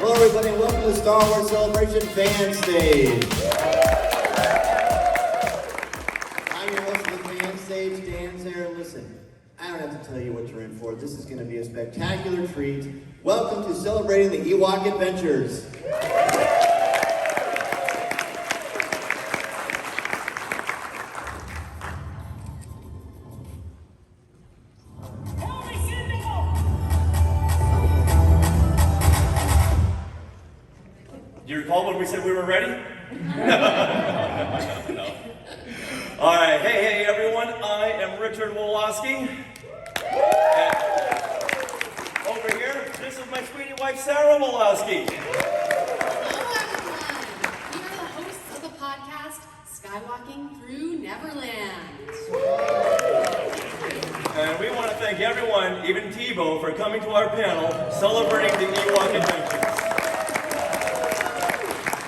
Hello everybody and welcome to the Star Wars Celebration Fan Stage. I'm your host of the Fan Stage, Dan Sarah. Listen, I don't have to tell you what you're in for. This is going to be a spectacular treat. Welcome to celebrating the Ewok Adventures. Do you recall when we said we were ready? No. All right, hey everyone, I am Richard Woloski. And over here, this is my sweetie wife, Sarah Woloski. Hello everyone, we are the hosts of the podcast, Skywalking Through Neverland. And we want to thank everyone, even Tebow, for coming to our panel celebrating the Ewok Adventures.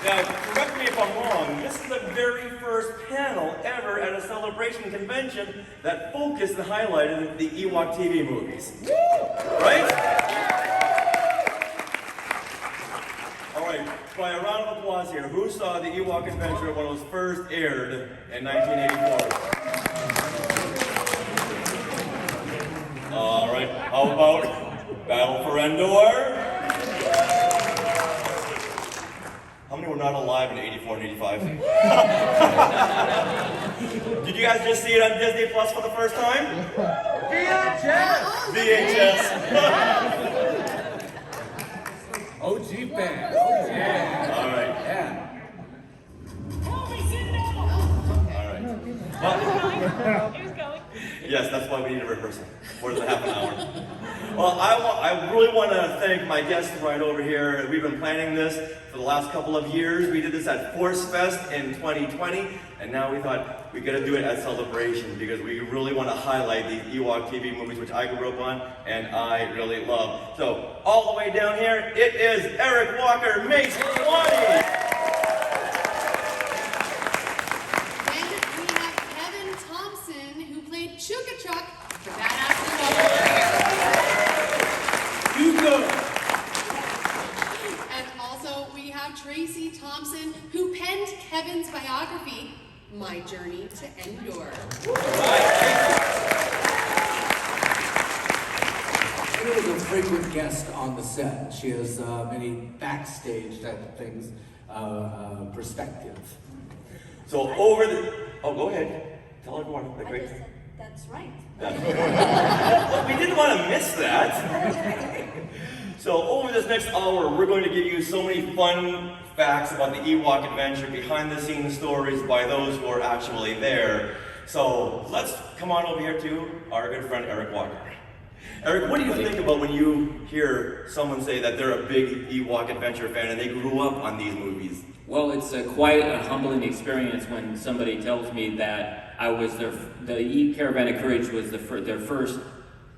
Now, correct me if I'm wrong, this is the very first panel ever at a celebration convention that focused and highlighted the Ewok TV movies. Right? All right, by a round of applause here, who saw the Ewok Adventure when it was first aired in 1984? All right, how about Battle for Endor? How many were not alive in 84 and 85? Did you guys just see it on Disney Plus for the first time? VHS! VHS. OG fan. Oh, yeah. All right. Yeah. All right. Well, yes, that's why we need a rehearsal. More than half an hour. Well, I really want to thank my guests right over here. We've been planning this for the last couple of years. We did this at Force Fest in 2020, and now we thought we got to do it at Celebration because we really want to highlight these Ewok TV movies, which I grew up on and I really love. So, all the way down here, it is Eric Walker, Mace 20. Who penned Kevin's biography, My Journey to Endor. She is a frequent guest on the set. She has many backstage type of things, perspective. So over the, go ahead. Tell everyone the great thing. That's right. We didn't want to miss that. So over this next hour, we're going to give you so many fun facts about the Ewok Adventure, behind-the-scenes stories by those who are actually there. So let's come on over here to our good friend Eric Walker. Eric, what do you think about when you hear someone say that they're a big Ewok Adventure fan and they grew up on these movies? Well, it's quite a humbling experience when somebody tells me that I was the Caravan of Courage was their first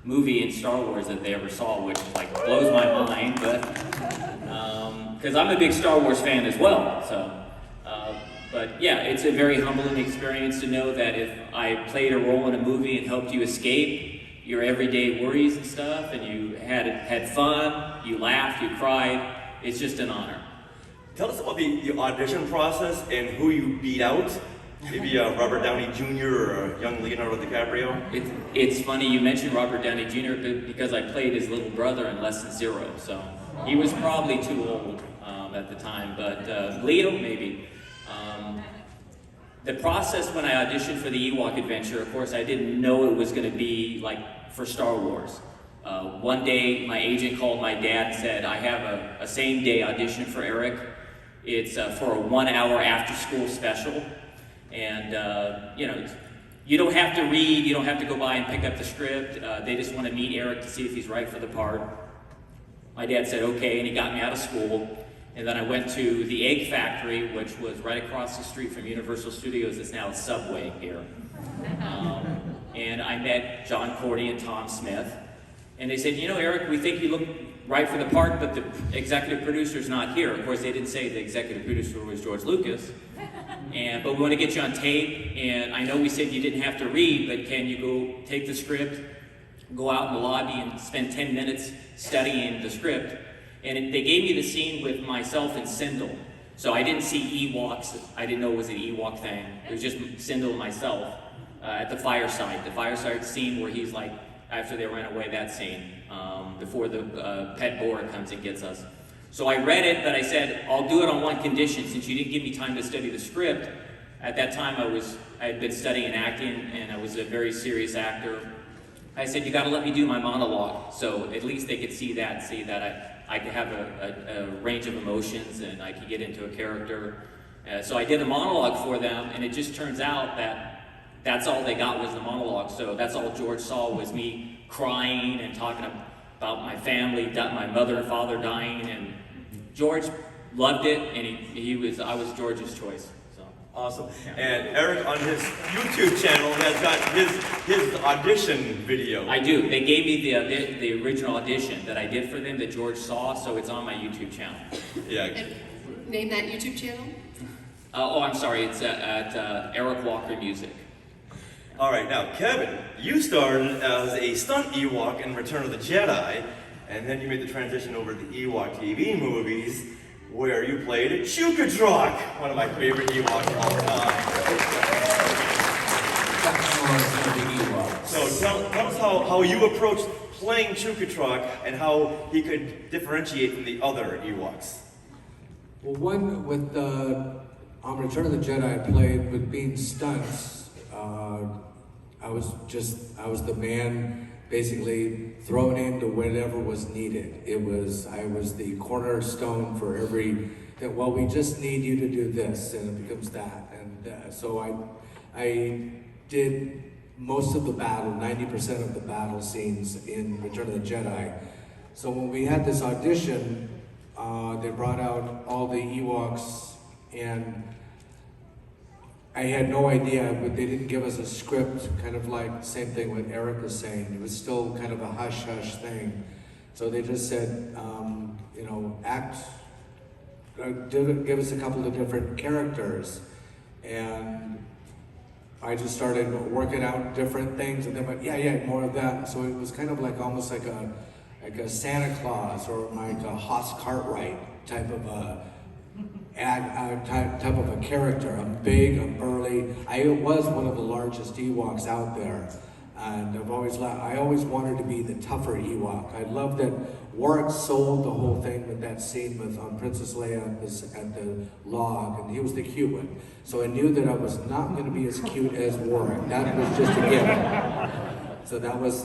movie in Star Wars that they ever saw, which like blows my mind, but because I'm a big Star Wars fan as well, so but yeah, it's a very humbling experience to know that if I played a role in a movie and helped you escape your everyday worries and stuff, and you had fun, you laughed, you cried, it's just an honor. Tell us about the audition process and who you beat out. Maybe Robert Downey Jr. or a young Leonardo DiCaprio? It's funny you mentioned Robert Downey Jr. because I played his little brother in Lesson Zero, so he was probably too old at the time, but Leo, maybe. The process when I auditioned for the Ewok Adventure, of course, I didn't know it was going to be like for Star Wars. One day, my agent called my dad and said, I have a same-day audition for Eric. It's for a 1-hour after-school special. And, you don't have to read, you don't have to go by and pick up the script. They just want to meet Eric to see if he's right for the part. My dad said, okay, and he got me out of school. And then I went to the Egg Factory, which was right across the street from Universal Studios. It's now a Subway here. And I met John Courtney and Tom Smith. And they said, Eric, we think you look right for the part, but the executive producer's not here. Of course, they didn't say the executive producer was George Lucas. But we want to get you on tape, and I know we said you didn't have to read, but can you go take the script, go out in the lobby and spend 10 minutes studying the script, And they gave me the scene with myself and Sindel. So I didn't see Ewoks. I didn't know it was an Ewok thing. It was just Sindel and myself at the fireside. The fireside scene where he's like, after they ran away, that scene, before the pet boar comes and gets us. So I read it, but I said, I'll do it on one condition. Since you didn't give me time to study the script, at that time I had been studying acting, and I was a very serious actor. I said, you gotta let me do my monologue, so at least they could see that I could have a range of emotions, and I could get into a character. So I did a monologue for them, and it just turns out that that's all they got was the monologue. So that's all George saw was me crying and talking about my family, my mother and father dying, and George loved it, and I was George's choice. So awesome. Yeah. And Eric on his YouTube channel has got his audition video. I do. They gave me the original audition that I did for them that George saw, so it's on my YouTube channel. Yeah. And name that YouTube channel? I'm sorry. It's at Eric Walker Music. All right, now Kevin, you started as a stunt Ewok in Return of the Jedi, and then you made the transition over to the Ewok TV movies, where you played Chukadrock, one of my favorite Ewoks of all time. So tell us how you approached playing Chukadrock and how he could differentiate from the other Ewoks. Well, one with on Return of the Jedi, I played with being stunts. I was the man basically thrown into whatever was needed. I was the cornerstone for well, we just need you to do this, and it becomes that. And so I did most of the battle, 90% of the battle scenes in Return of the Jedi. So when we had this audition, they brought out all the Ewoks, and I had no idea, but they didn't give us a script, kind of like the same thing what Eric was saying. It was still kind of a hush-hush thing. So they just said, give us a couple of different characters. And I just started working out different things, and they went, yeah, more of that. So it was kind of like almost like a Santa Claus or like a Hoss Cartwright type of a type of a character. I'm big, I'm burly. I was one of the largest Ewoks out there, and I always wanted to be the tougher Ewok. I love that Warwick sold the whole thing with that scene on Princess Leia at the log, and he was the cute one. So I knew that I was not going to be as cute as Warwick. That was just a given. So that was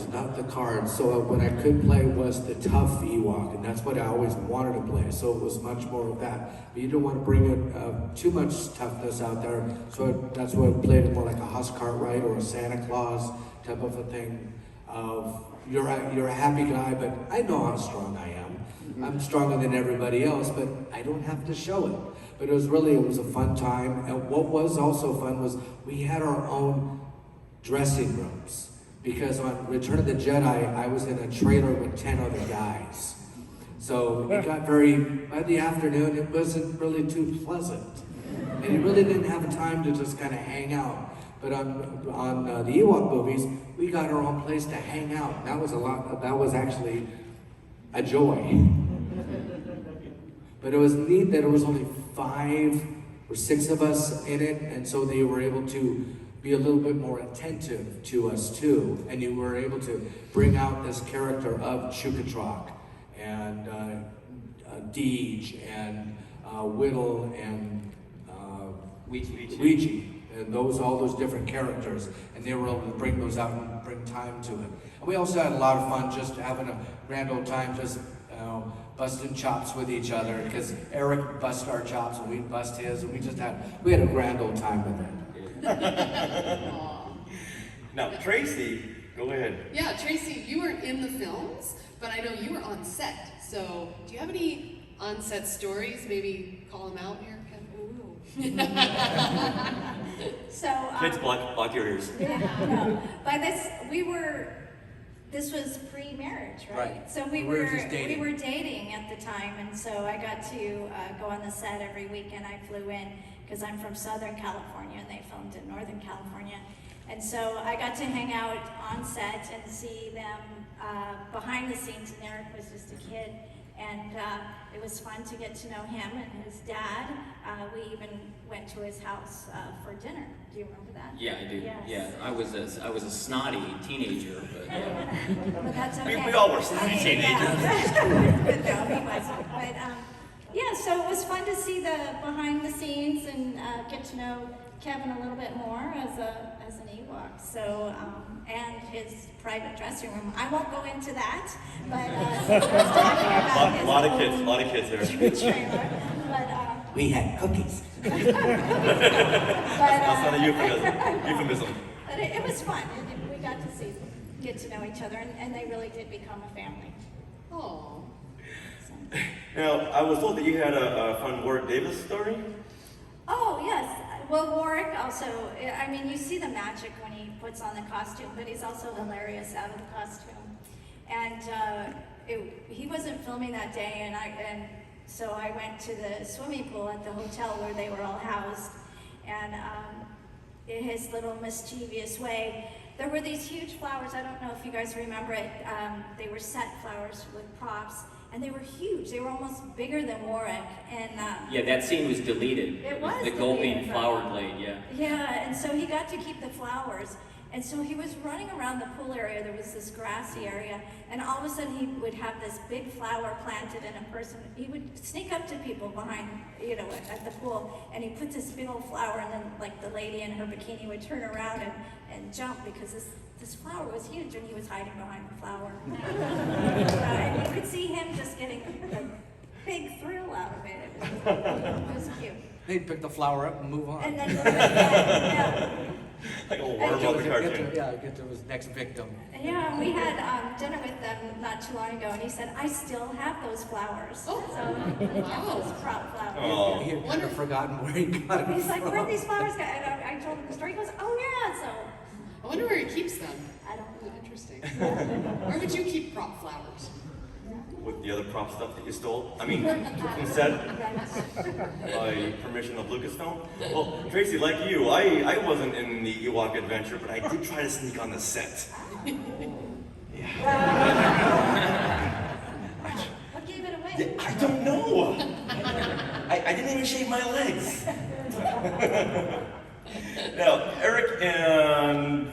not the card. So what I could play was the tough Ewok, and that's what I always wanted to play. So it was much more of that. But you don't want to bring too much toughness out there. So that's why I played it more like a Hoss Cartwright or a Santa Claus type of a thing. You're a happy guy, but I know how strong I am. Mm-hmm. I'm stronger than everybody else, but I don't have to show it. But it was a fun time. And what was also fun was we had our own dressing rooms. Because on Return of the Jedi, I was in a trailer with 10 other guys. So it got by the afternoon, it wasn't really too pleasant. And you really didn't have time to just kind of hang out. But on the Ewok movies, we got our own place to hang out. That was actually a joy. But it was neat that it was only 5 or 6 of us in it, and so they were able to be a little bit more attentive to us too, and you were able to bring out this character of Chukadrock and Deej and Whittle and Ouija, and all those different characters, and they were able to bring those out and bring time to it. And we also had a lot of fun just having a grand old time, just busting chops with each other, because Eric bust our chops and we'd bust his, and we had a grand old time with it. Now, Tracy, go ahead. Yeah, Tracy, you weren't in the films, but I know you were on set. So, do you have any on-set stories? Maybe call them out here, Kevin. So, Kids, block your ears. no. By this was pre-marriage, right? So we were dating at the time, and so I got to go on the set every weekend. I flew in because I'm from Southern California, and they filmed in Northern California. And so I got to hang out on set and see them behind the scenes, and Eric was just a kid. And it was fun to get to know him and his dad. We even went to his house for dinner. Do you remember that? Yeah, I do. Yes. Yeah, I was a snotty teenager, but But that's okay. We all were snotty teenagers. No, he wasn't. But yeah, so it was fun to see the behind the scenes and get to know Kevin a little bit more as an Ewok. So and his private dressing room. I won't go into that, but I was talking about A lot of kids here. trailer. But We had cookies. That's not a euphemism. but it was fun. We got to get to know each other, and they really did become a family. Oh. So. Now, I was told that you had a fun Warwick Davis story. Oh, yes. Well, Warwick also, I mean, you see the magic when he puts on the costume, but he's also hilarious out of the costume. And he wasn't filming that day, and so I went to the swimming pool at the hotel where they were all housed. And in his little mischievous way, there were these huge flowers. I don't know if you guys remember it. They were set flowers with props. And they were huge. They were almost bigger than Warwick. And yeah, that scene was deleted. It was the deleted gulping from- flower blade. Yeah. yeah, and so he got to keep the flowers. And so he was running around the pool area. There was this grassy area, and all of a sudden he would have this big flower planted in a person. He would sneak up to people behind, at the pool, and he put this big old flower, and then like the lady in her bikini would turn around and jump because this flower was huge, and he was hiding behind the flower. And you could see him just getting a big thrill out of it. It was cute. They'd pick the flower up and move on. And then yeah. Like a worm on the cartoon. Get to his next victim. Yeah, we had dinner with them not too long ago, and he said, I still have those flowers. Oh. So he kept those prop flowers. Oh. He had kind of forgotten where he got it He's like, from. where'd these flowers go? And I told him the story. He goes, oh yeah, so I wonder where he keeps them. I don't know. Interesting. Where would you keep prop flowers? With the other prop stuff that you stole? I mean, instead, by permission of Lucasfilm? Well, Tracy, like you, I wasn't in the Ewok adventure, but I did try to sneak on the set. What gave it away? I don't know. I didn't even shave my legs. Now, Eric and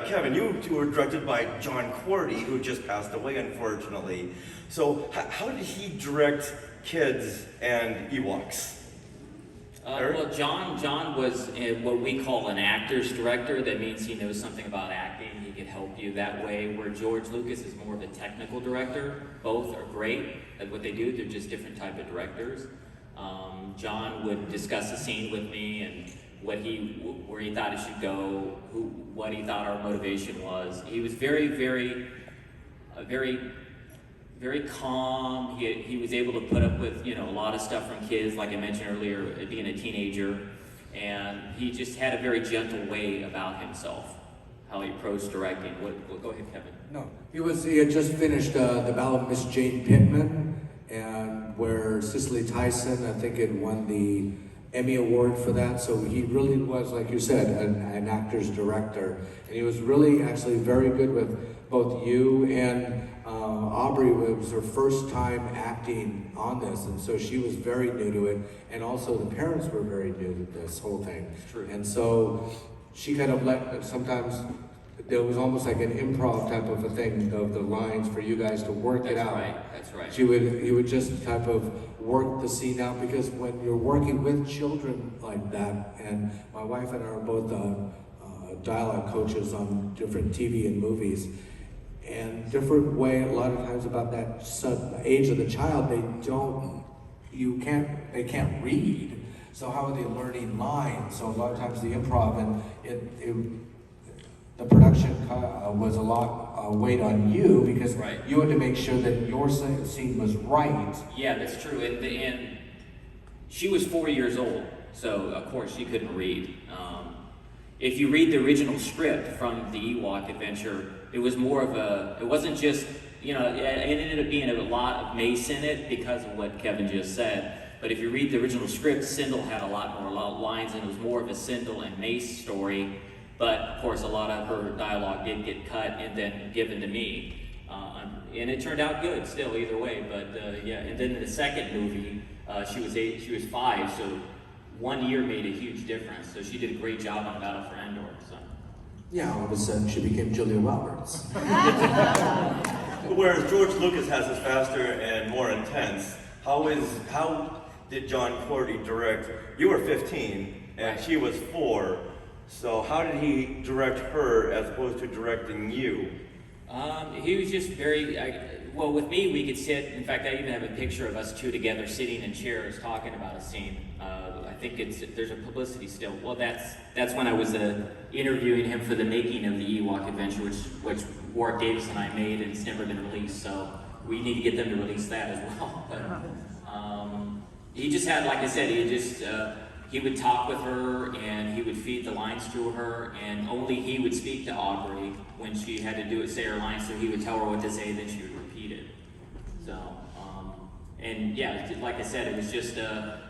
Kevin, you two were directed by John Courtney, who just passed away, unfortunately. So, how did he direct kids and Ewoks? Well, John was what we call an actor's director. That means he knows something about acting. He can help you that way. Where George Lucas is more of a technical director. Both are great at what they do. They're just different type of directors. John would discuss a scene with me and where he thought it should go, what he thought our motivation was. He was very, very, very calm. He was able to put up with a lot of stuff from kids, like I mentioned earlier, being a teenager, and he just had a very gentle way about himself, how he approached directing. Go ahead, Kevin. No, he had just finished the Ballad of Miss Jane Pittman, and where Cicely Tyson, I think, had won the Emmy Award for that. So he really was, like you said, an actor's director, and he was really actually very good with both you and Aubrey. It was her first time acting on this, and so she was very new to it, and also the parents were very new to this whole thing. It's true. And so she kind of sometimes there was almost like an improv type of a thing of the lines for you guys to work it out. That's right. He would just type of work the scene out, because when you're working with children like that, and my wife and I are both dialogue coaches on different TV and movies, and different way a lot of times about that age of the child, they can't read. So how are they learning lines? So a lot of times the improv and the production was a lot weight on you, because Right. you had to make sure that your scene was right. Yeah, that's true. And she was 4 years old, so of course she couldn't read. If you read the original script from the Ewok adventure, it was more of it wasn't just, it ended up being a lot of Mace in it because of what Kevin just said. But if you read the original script, Sindel had a lot more lines, and it was more of a Sindel and Mace story. But of course, a lot of her dialogue did get cut and then given to me, And it turned out good still either way, but yeah. And then in the second movie, she was 5, so 1 year made a huge difference. So she did a great job on Battle for Endor. So. Yeah, all of a sudden she became Julia Roberts. Whereas George Lucas has this faster and more intense, how did John Courtney direct? You were 15 and she was 4, so how did he direct her as opposed to directing you? He was just very, well, with me we could sit, in fact I even have a picture of us two together sitting in chairs talking about a scene. I think there's a publicity still. Well, that's when I was interviewing him for the making of the Ewok adventure, which Warwick Davis and I made, and it's never been released, so we need to get them to release that as well. But he just had, like I said, he would talk with her and he would feed the lines to her, and only he would speak to Aubrey when she had to say her lines, so he would tell her what to say, then she would repeat it. So, and yeah, like I said, it was just,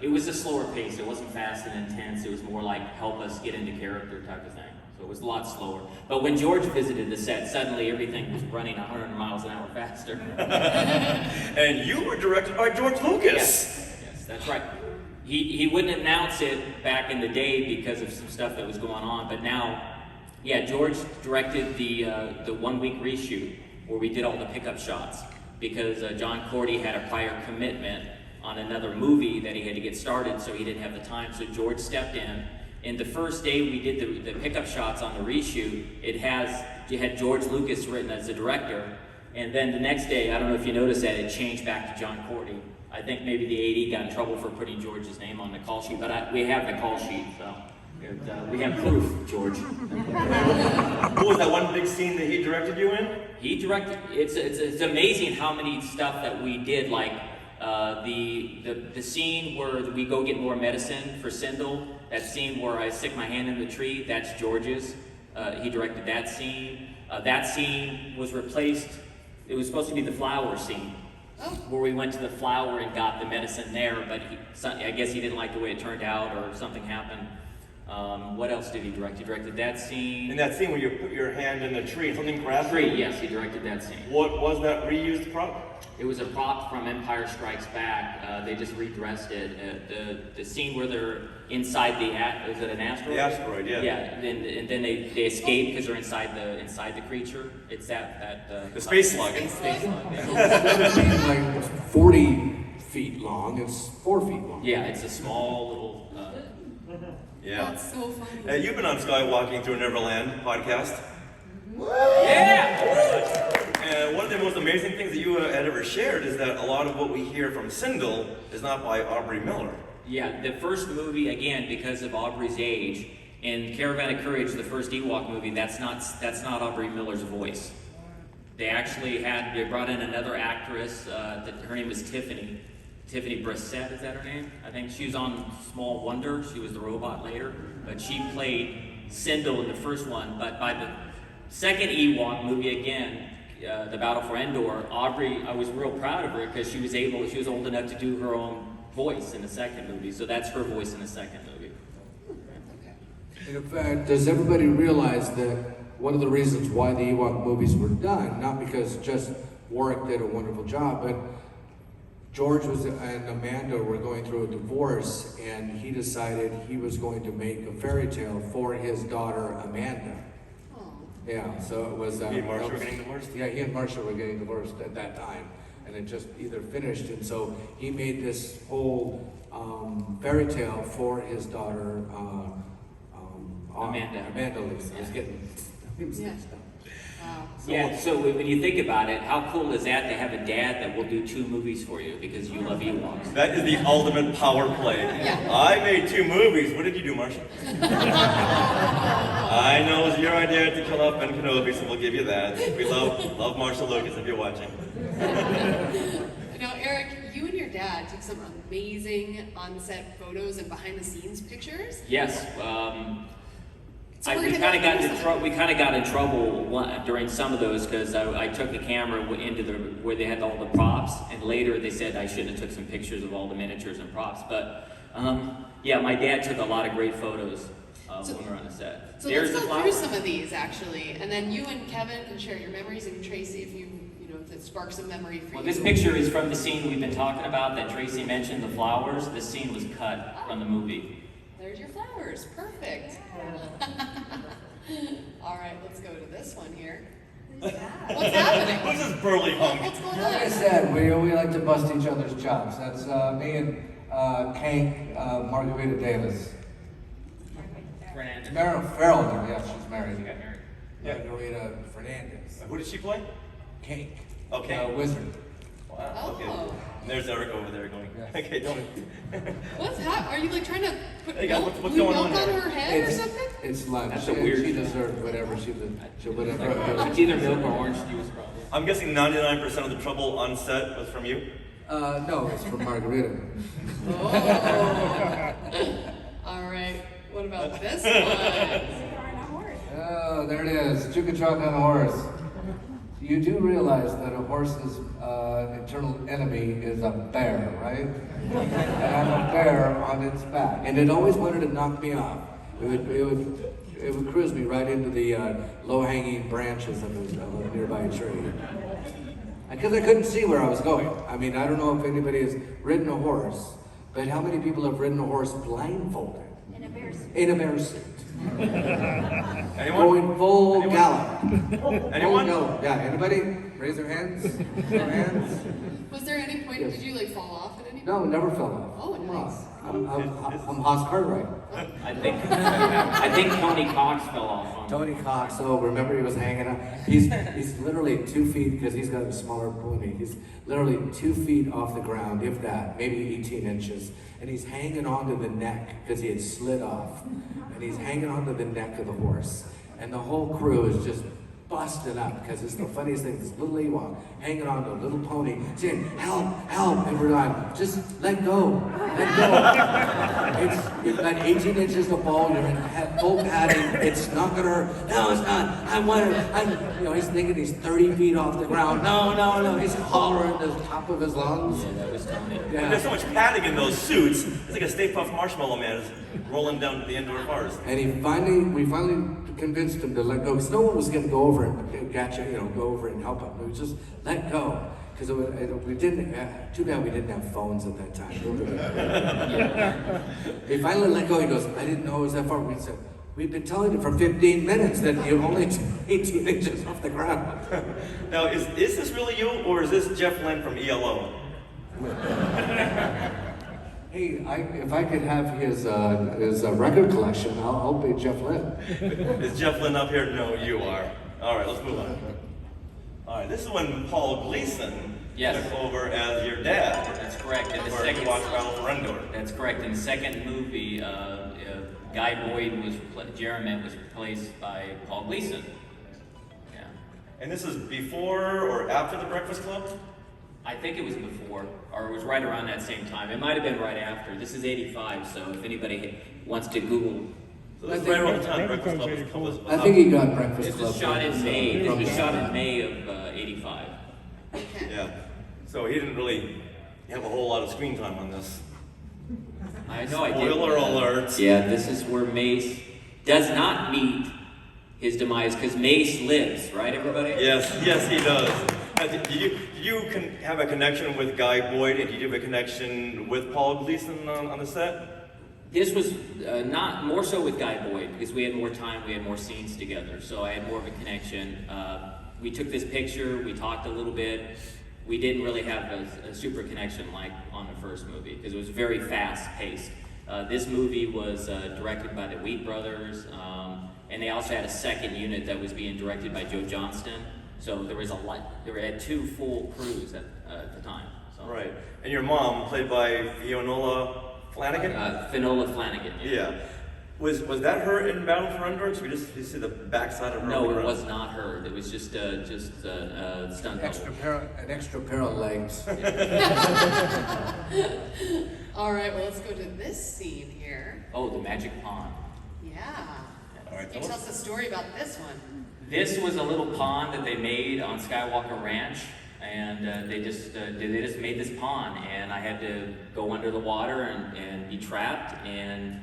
it was a slower pace. It wasn't fast and intense. It was more like help us get into character type of thing. So it was a lot slower. But when George visited the set, suddenly everything was running 100 miles an hour faster. And you were directed by George Lucas. Yes, that's right. He wouldn't announce it back in the day because of some stuff that was going on, but now, yeah, George directed the 1 week reshoot where we did all the pickup shots because John Courtney had a prior commitment on another movie that he had to get started, so he didn't have the time. So George stepped in. And the first day we did the pickup shots on the reshoot, you had George Lucas written as the director, and then the next day, I don't know if you noticed that, it changed back to John Courtney. I think maybe the AD got in trouble for putting George's name on the call sheet, but we have the call sheet, so we have proof, George. What was that one big scene that he directed you in? He directed, it's amazing how many stuff that we did, like the scene where we go get more medicine for Sindel, that scene where I stick my hand in the tree, that's George's. He directed that scene. That scene was replaced, it was supposed to be the flower scene, where we went to the flower and got the medicine there, but I guess he didn't like the way it turned out or something happened. What else did he direct? He directed that scene. In that scene where you put your hand in the tree and something grabbed Tree, you? yes, he directed that scene. What was that reused prop? It was a prop from Empire Strikes Back. They just redressed it. The scene where they're inside is it an asteroid? The asteroid, yeah. Yeah, and then they escape because they're inside the creature. It's that the space slug. Space slug. Yeah. Instead of being like 40 feet long, it's 4 feet long. Yeah, it's a small little. Yeah. That's so funny. You've been on Skywalking Through Neverland podcast. Yeah. And one of the most amazing things that you had ever shared is that a lot of what we hear from Sindel is not by Aubrey Miller. Yeah, the first movie, again, because of Aubrey's age, in Caravan of Courage, the first Ewok movie, that's not Aubrey Miller's voice. They brought in another actress, her name was Tiffany Brissett, is that her name? I think she was on Small Wonder, she was the robot later, but she played Sindel in the first one, but by the second Ewok movie again, the Battle for Endor, Aubrey, I was real proud of her because she was old enough to do her own voice in the second movie, so that's her voice in the second movie. And in fact, does everybody realize that one of the reasons why the Ewok movies were done, not because just Warwick did a wonderful job, but George and Amanda were going through a divorce, and he decided he was going to make a fairy tale for his daughter Amanda. Yeah, so it was. He and Marsha were getting divorced? Yeah, he and Marsha were getting divorced at that time, and it just either finished, and so he made this whole fairy tale for his daughter Amanda. Amanda Lee. I was getting. Yeah. Wow. Yeah, so when you think about it, how cool is that to have a dad that will do 2 movies for you because you love Ewoks? That is the ultimate power play. Yeah. I made 2 movies. What did you do, Marsha? I know it was your idea to kill off Ben Kenobi, so we'll give you that. We love Marsha Lucas if you're watching. Now, Eric, you and your dad took some amazing on-set photos and behind-the-scenes pictures. Yes. So we kind of got in trouble during some of those because I took the camera into where they had all the props, and later they said I shouldn't have took some pictures of all the miniatures and props. But yeah, my dad took a lot of great photos. when we're on the set. So There's let's the go through flowers. some of these actually, and then you and Kevin can share your memories, and Tracy, if if it sparks a memory for Well, you. this picture is from the scene we've been talking about that Tracy mentioned, the flowers. This scene was cut from the movie. There's your flowers. Perfect. All right, let's go to this one here. What's happening? Who's this burly hunk? What's going Like I on? said, we like to bust each other's chops. That's me and Kank, Margarita Davis. Fernandez. Farrell, yes, she's married. She got married. Margarita Fernandez. Who did she play? Kank. Okay. Wizard. Wow. Okay. Oh. And there's Eric over there going. Yeah. Okay, don't. What's happening? Are you like trying to put Hey, guys, milk, what's blue going on milk on here? her head or something? It's lunch. That's a weird She shot. deserved whatever she'll whatever. It's either milk or orange juice, probably. I'm guessing 99% of the trouble on set was from you. No, it's from Margarita. Oh. All right. What about this one? You're on a horse. Oh, there it is. Chukachak on a horse. You do realize that a horse's internal enemy is a bear, right? And I'm a bear on its back. And it always wanted to knock me off. It would cruise me right into the low-hanging branches of a nearby tree. Because I couldn't see where I was going. I mean, I don't know if anybody has ridden a horse, but how many people have ridden a horse blindfolded? In a bear suit. In a bear suit. Anyone? Going full Anyone? gallop. Anyone? Full gallop. Yeah, anybody? Raise their hands. Raise their hands. Was there any point? Yes. Did you like fall off at any point? No, never fell off. Oh, Come nice. on. I'm Haas Cartwright. I think Tony Cox fell off on Tony Cox. Oh, remember he was hanging out. He's literally 2 feet because he's got a smaller pony. He's literally 2 feet off the ground, if that, maybe 18 inches, and he's hanging onto the neck because he had slid off, and he's hanging onto the neck of the horse, and the whole crew is just busted up because it's the funniest thing. This little Ewok hanging on to a little pony, saying, "Help, help!" And we're like, "Just let go, let go." You've got 18 inches of ball. You're in full padding. It's not gonna hurt. No, it's not. He's thinking he's 30 feet off the ground. No. He's hollering at the top of his lungs. Yeah, that was Tony. And there's so much padding in those suits. It's like a Stay Puft Marshmallow Man is rolling down to the Endor forest. And we finally convinced him to let go, because no one was going to go over and go over and help him. We just let go, because we didn't. Too bad we didn't have phones at that time. He finally let go. He goes, "I didn't know it was that far." We said, "We've been telling you for 15 minutes that you're only 18 inches off the ground." Now, is this really you, or is this Jeff Lynne from ELO? Hey, if I could have his record collection, I'll pay Jeff Lynne. Is Jeff Lynne up here? No, you are. All right, let's move on. All right, this is when Paul Gleason Yes. took over as your dad. That's correct. In the For second, Ewok Battle for Endor. that's correct. In the second movie, Guy Boyd Jeremy was replaced by Paul Gleason. Yeah. And this is before or after the Breakfast Club? I think it was before, or it was right around that same time. It might have been right after. This is 85, so if anybody wants to Google. So this is right around the time Breakfast Club was I think he got Breakfast This Club. was shot in May. This was shot in May of 85. Okay. Yeah. So he didn't really have a whole lot of screen time on this. I know I did. Spoiler alert. Yeah, this is where Mace does not meet his demise, because Mace lives, right, everybody? Yes, he does. Did you have a connection with Guy Boyd, and did you have a connection with Paul Gleason on the set? This was not more so with Guy Boyd, because we had more time, we had more scenes together, so I had more of a connection. We took this picture, we talked a little bit. We didn't really have a super connection like on the first movie, because it was very fast paced. This movie was directed by the Wheat brothers, and they also had a second unit that was being directed by Joe Johnston. So there was there had 2 full crews at the time. So. Right. And your mom, played by Fionnuala Flanagan? Fionnuala Flanagan. Yeah. Was that her in Battle for Endor? Because you see the backside of her. No, on the it ground. was not her. It was just stunt double. An extra pair of legs. All right. Well, let's go to this scene here. Oh, the magic pond. Yeah. All right, Can you tell us a story about this one? This was a little pond that they made on Skywalker Ranch, and they just made this pond, and I had to go under the water and be trapped, and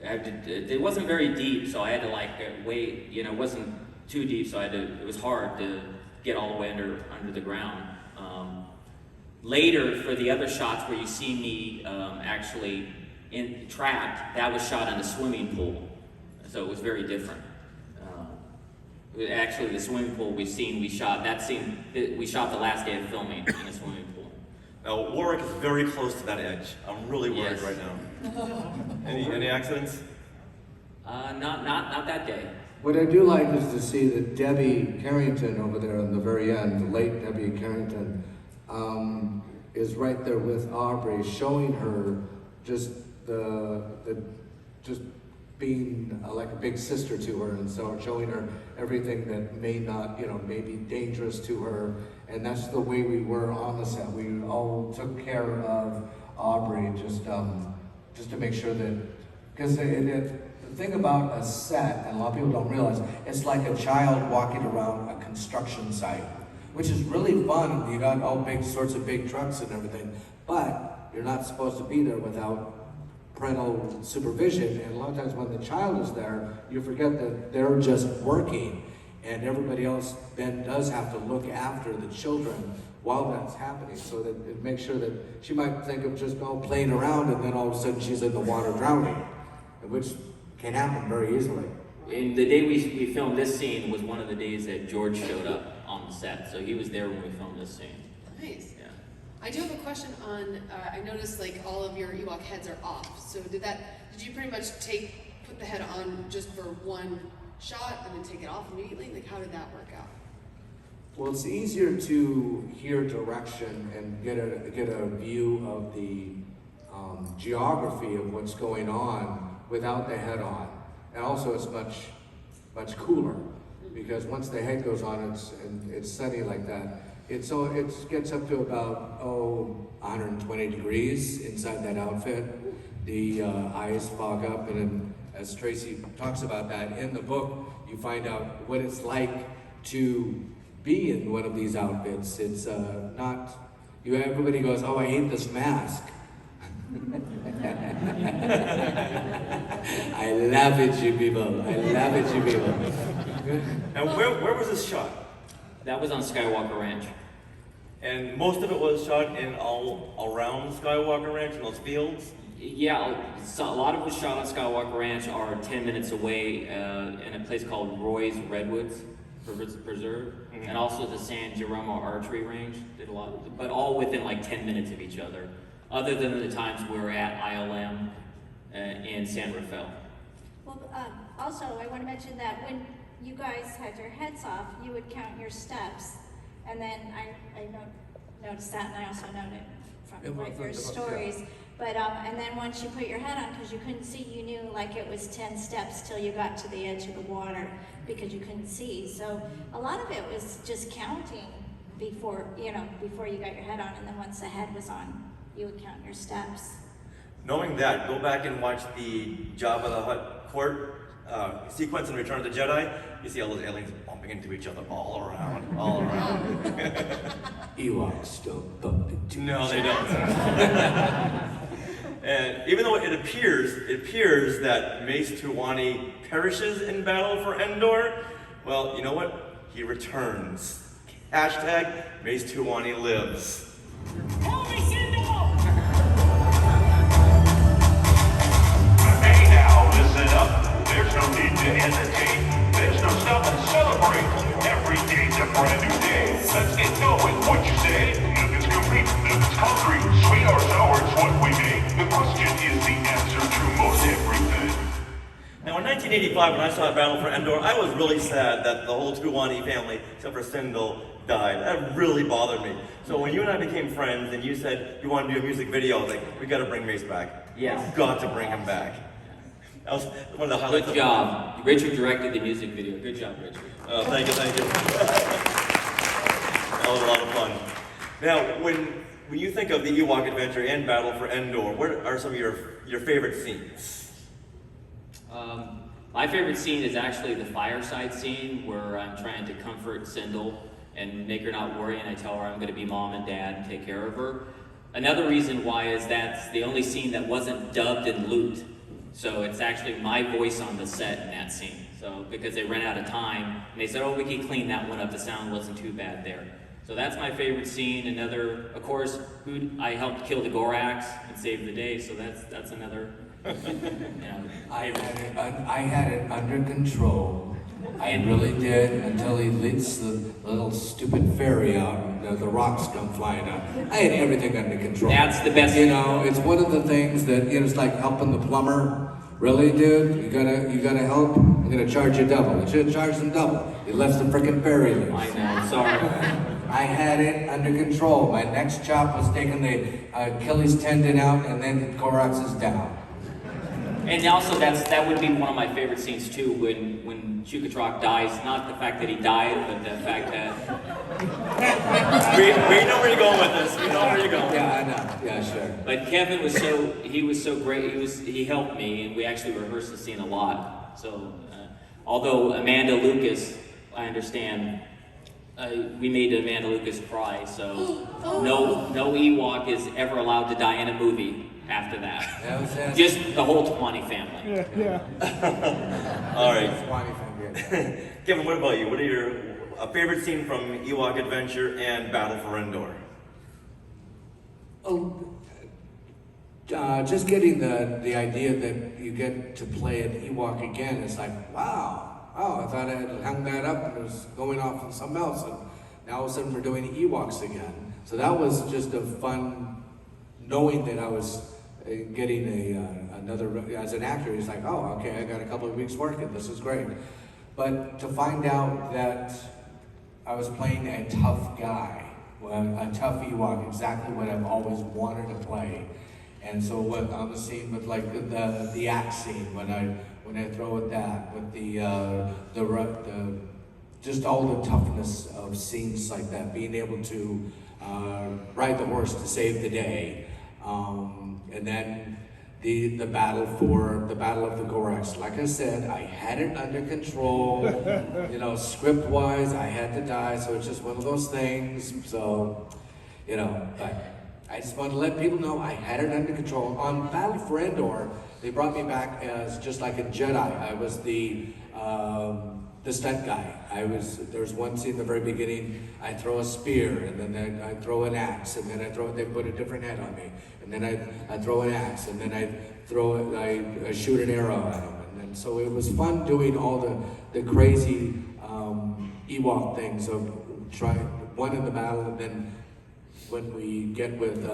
it wasn't very deep, so I had to like wait. You know, it wasn't too deep, so it was hard to get all the way under the ground. Later, for the other shots where you see me actually trapped, that was shot in a swimming pool, so it was very different. Actually, the swimming pool we shot the last day of filming in a swimming pool. Now, Warwick is very close to that edge. I'm really worried Yes. right now. Any accidents? Not that day. What I do like is to see that Debbie Carrington over there in the very end, the late Debbie Carrington, is right there with Aubrey, showing her just just being like a big sister to her, and so showing her everything that may not, may be dangerous to her. And that's the way we were on the set. We all took care of Aubrey just to make sure that, because the thing about a set, and a lot of people don't realize, it's like a child walking around a construction site, which is really fun. You got all sorts of big trucks and everything, but you're not supposed to be there without parental supervision. And a lot of times when the child is there, you forget that they're just working, and everybody else then does have to look after the children while that's happening, so that it makes sure that she might think of just playing around, and then all of a sudden she's in the water drowning, which can happen very easily. And the day we filmed this scene was one of the days that George showed up on the set, so he was there when we filmed this scene. Nice. Yeah. I do have a question on, I noticed like all of your Ewok heads are off. So did you pretty much put the head on just for one shot and then take it off immediately? Like how did that work out? Well, it's easier to hear direction and get a view of the geography of what's going on without the head on. And also it's much cooler, because once the head goes on, it's sunny like that. It gets up to about 120 degrees inside that outfit. The eyes fog up, and then, as Tracy talks about that in the book, you find out what it's like to be in one of these outfits. It's not. Everybody goes, "Oh, I hate this mask." I laugh at you people. And where was this shot? That was on Skywalker Ranch. And most of it was shot in all around Skywalker Ranch in those fields? Yeah, so a lot of the shot on Skywalker Ranch are 10 minutes away in a place called Roy's Redwoods Preserve, and also the San Jeromo Archery Range. Did a lot, but all within like 10 minutes of each other, other than the times we were at ILM in San Rafael. Well, also, I want to mention that when you guys had your heads off, you would count your steps, and then I noticed that, and I also noted from your stories. Yeah. But and then once you put your head on, because you couldn't see, you knew like it was 10 steps till you got to the edge of the water, because you couldn't see. So a lot of it was just counting before you got your head on, and then once the head was on, you would count your steps. Knowing that, go back and watch the Jabba the Hutt court sequence in Return of the Jedi. You see all those aliens bumping into each other all around. Ewoks don't bump into No, they don't. And even though it appears that Mace Tuwani perishes in battle for Endor, well, you know what? He returns. Hashtag Mace Tuwani lives. Hey now, listen up. There's no need to hesitate. There's no stop and celebrate. Every day's a brand new day. Let's get going. What you say? Nothing's complete, nothing's concrete. Sweet or sour, it's what we make. The question is the answer to most everything. Now in 1985, when I saw Battle for Endor, I was really sad that the whole Tuwani family, except for Sindel, died. That really bothered me. So when you and I became friends and you said you wanted to do a music video, I was like, we gotta bring Mace back. Yes. We've got to bring him back. That was one of the highlights. Good job. Richard directed the music video. Good job, Richard. Thank you. That was a lot of fun. Now, when you think of the Ewok adventure and Battle for Endor, what are some of your favorite scenes? My favorite scene is actually the fireside scene where I'm trying to comfort Sindel and make her not worry, and I tell her I'm going to be mom and dad and take care of her. Another reason why is that's the only scene that wasn't dubbed in Loot. So it's actually my voice on the set in that scene. So because they ran out of time, and they said, oh, we can clean that one up. The sound wasn't too bad there. So that's my favorite scene. Another, of course, I helped kill the Gorax and save the day. So that's another. I had it under control. I really did, until he leads the little stupid fairy out and the rocks come flying out. I had everything under control. That's the best. You know, it's one of the things that, you know, it's like helping the plumber. Really, dude? You gotta help? I'm gonna charge you double. I should have charged him double. He left the frickin' fairy loose. I know, sorry. I had it under control. My next chop was taking the Achilles tendon out, and then Korax is down. And also, that would be one of my favorite scenes too, when Chukatrak dies. Not the fact that he died, but the fact that we know where you're going with this. We know where you're going. Yeah, I know. Yeah, sure. But Kevin was so great. He helped me, and we actually rehearsed the scene a lot. So, although Amanda Lucas, I understand, we made Amanda Lucas cry. So no Ewok is ever allowed to die in a movie after that. Just the whole Twani family. Yeah. All right. Kevin, what about you? What are your favorite scene from Ewok Adventure and Battle for Endor? Just getting the idea that you get to play an Ewok again, it's like, wow. Oh, I thought I had hung that up and it was going off on something else. And now all of a sudden we're doing Ewoks again. So that was just a fun, knowing that I was getting another, as an actor, he's like, oh, okay, I got a couple of weeks working, this is great. But to find out that I was playing a tough guy, a tough Ewok, exactly what I've always wanted to play. And so on the scene with like the axe scene, when I throw at that, with the just all the toughness of scenes like that, being able to ride the horse to save the day, and then the battle of the Gorax. Like I said, I had it under control. You know, script-wise, I had to die, so it's just one of those things. So, you know, but I just want to let people know I had it under control. On Battle for Endor, they brought me back as just like a Jedi. I was the stunt guy. There was one scene in the very beginning, I throw a spear, and then I throw an axe, and then they put a different head on me. And then I throw an axe, and then I shoot an arrow at him. And then, so it was fun doing all the crazy Ewok things of trying one in the battle, and then when we get with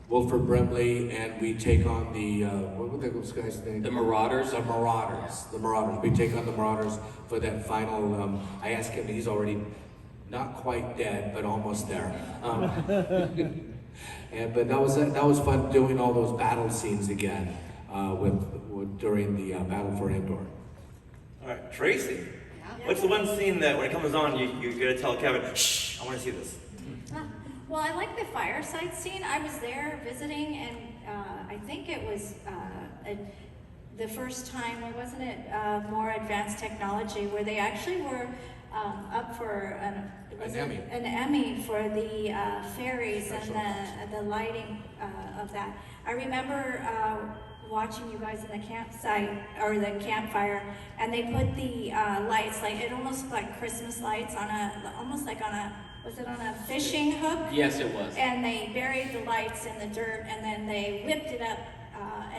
Wilford Brimley and we take on the, what were those guys' name? The Marauders? The Marauders. We take on the Marauders for that final, I asked him, he's already not quite dead, but almost there. But that was fun doing all those battle scenes again during the Battle for Endor. All right, Tracy, what's the one scene that when it comes on, you gotta tell Kevin, shh, I wanna see this? Well, I like the fireside scene. I was there visiting, and I think it was the first time, wasn't it, more advanced technology, where they actually were up for an Emmy for the fairies and the lighting of that. I remember watching you guys in the campsite, or the campfire, and they put the lights, like it almost looked like Christmas lights was it on a fishing hook? Yes, it was. And they buried the lights in the dirt, and then they whipped it up.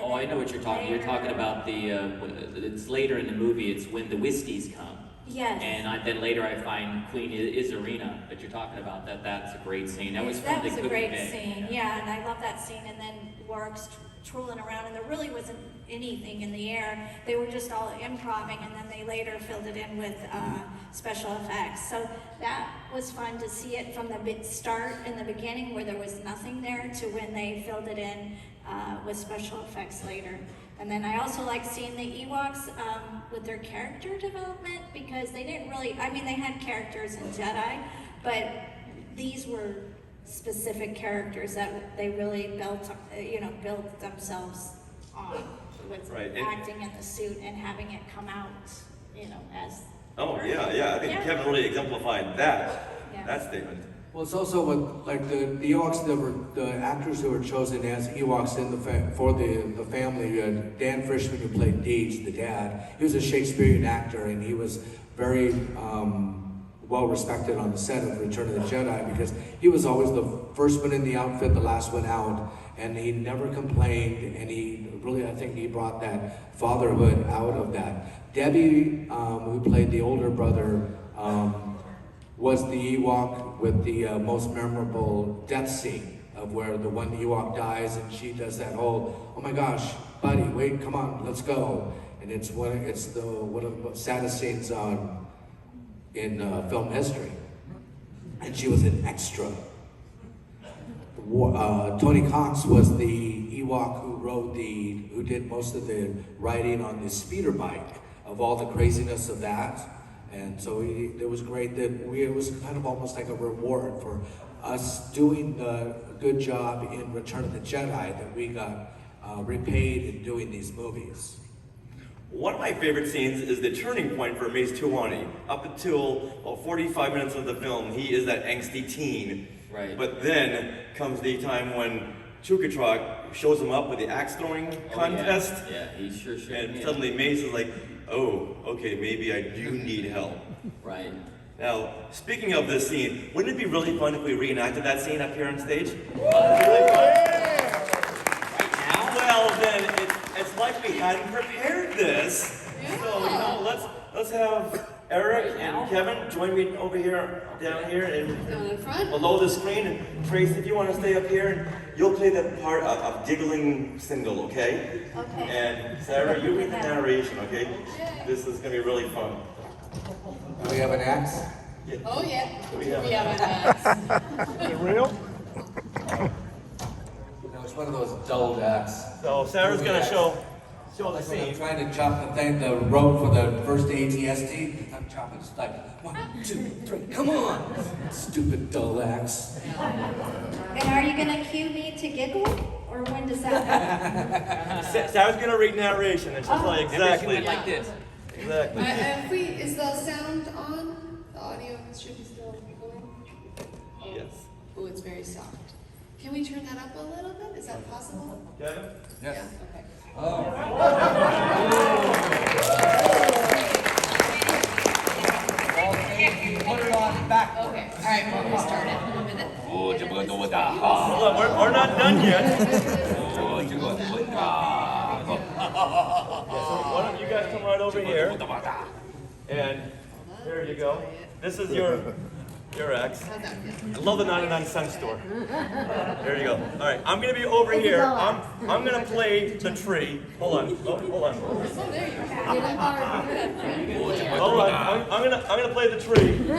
Oh, I know what you're talking. You're talking about it's later in the movie. It's when the Whisties come. Yes. And then later I find Queen Izarina that you're talking about. That's a great scene. That was fun. That was a great scene. Yeah, and I love that scene. And then Warwick's trolling around, and there really wasn't anything in the air. They were just all improvising, and then they later filled it in with special effects. So that was fun to see it from the start in the beginning, where there was nothing there, to when they filled it in with special effects later. And then I also like seeing the Ewoks with their character development, because they didn't really, I mean, they had characters in Jedi, but these were specific characters that they really built themselves on, with acting in the suit and having it come out, as. Oh, yeah, I think Kevin really exemplified that statement. Well, it's also with like the Ewoks that were the actors who were chosen as Ewoks in for the family. Dan Frischman, who played Deej, the dad, he was a Shakespearean actor, and he was very well respected on the set of Return of the Jedi because he was always the first one in the outfit, the last one out, and he never complained. And he really, I think, he brought that fatherhood out of that. Debbie, who played the older brother, was the Ewok with the most memorable death scene of where the one Ewok dies and she does that whole, oh my gosh, buddy, wait, come on, let's go. And it's one of the saddest scenes in film history. And she was an extra. Tony Cox was the Ewok who did most of the riding on the speeder bike of all the craziness of that. And so it was great that it was kind of almost like a reward for us doing the good job in Return of the Jedi that we got repaid in doing these movies. One of my favorite scenes is the turning point for Mace Tuwani. Up until 45 minutes of the film, he is that angsty teen. Right. But then comes the time when Chukatrak shows him up with the axe throwing contest. Yeah, he sure showed And me. suddenly Mace is like, oh, okay, maybe I do need help. Right. Now, speaking of this scene, wouldn't it be really fun if we reenacted that scene up here on stage? Really fun? Right now? Well, then it's like we hadn't prepared this. So, let's have Eric and Kevin join me over here, down here, Down in front. below the screen. And Trace, if you want to stay up here, and you'll play the part of giggling Single, okay? Okay. And Sarah, you read the narration, okay? This is going to be really fun. Do we have an axe? Oh yeah. We have We have an Real? No, it's one of those dull axes. So Sarah's going to show the Like when I'm scene. trying to chop the rope for the first ATST, I'm chopping it's like 1, 2, 3, come on! Stupid dull axe. And are you gonna cue me to giggle, or when does that happen? Sarah's going to read narration, and she'll tell you exactly. Everything like this. Exactly. Is the sound on? The audio should be still going? Yes. Oh, it's very soft. Can we turn that up a little bit? Is that possible? Kevin? Yeah, okay. Put it on back. Okay, all right, we'll restart it in a minute. Hold on, we're not done yet. So why don't you guys come right over here? And there you go. This is your ex. How's that feel? I love the 99-cent store. There you go. All right, I'm gonna be over here. I'm gonna play the tree. Hold on. Hold on. Oh, there you go. Hold on. I'm gonna play the tree.